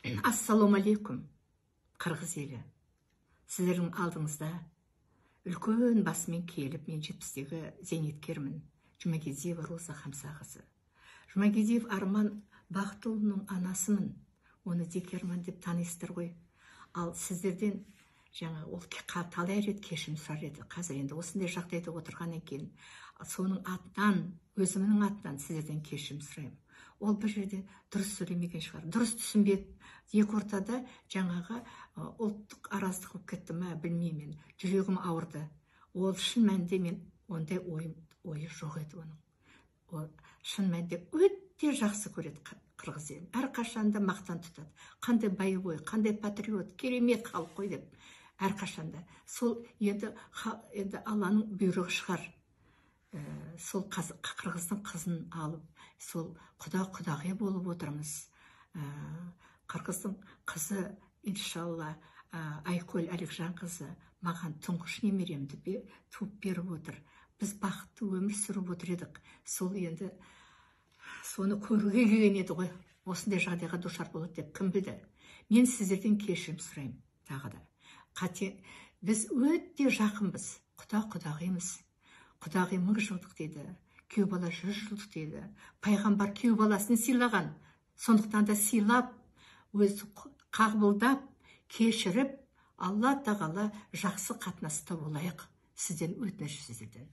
Ассалауму алейкум, қырғыз елі. Сіздердің алдыңызда үлкен басымен келіп, мен 70-тегі зейнеткермін. Жұмагедиева Роза Хамсақызы. Жұмагедиев Арман Бақтылының анасымын. Оны Декерман деп танисыздар ғой. Ал сіздерден жаңа ол талай рет кешірім сұрар еді. Қазір енді осындай жағдайда отырғаннан кейін соның атынан, өзімнің атынан сіздерден кешірім сұраймын. Ол бір жерде дұрыс сөйлемеген шығар. Дұрыс түсінбеді. Екі ортада жаңағы ұлттық араздық болып кетті ме, білмеймін. Жүрегім ауырды. Ол шын мәнінде мен ондай ойы жоқ еді оның. Ол шын мәнінде өте жақсы көреді қырғыз елін. Әрқашанда мақтан тұтады. Қандай боевой, қандай патриот, керемет халық қой деп. Әрқашанда. Сол енді Алланың бұйрығы шығар. Сол қырғыздың қызын алып, сол құдағи болып отырмыз. Қырғыздың қызы, иншалла, Айкөл Әлікжан қызы маған тұңғыш немеремді туып беріп отыр. Біз бақытты өмір сүріп отыр едік. Сол енді соны көруге келген еді ғой. Осындай жағдайға душар болады деп кім білді. Мен сіздерден кешірім сұраймын тағы да. Біз өте жақынбыз. Құдағимыз. Құдағи 1000 жылдық дейді, күйеу бала 100 жылдық дейді. Пайғамбар күйеу баласын сыйлаған. Сондықтан да сыйлап, өзі қабылдап, кешіріп, Алла тағала жақсы қатынаста болайық. Сізден өтініш сіздерден.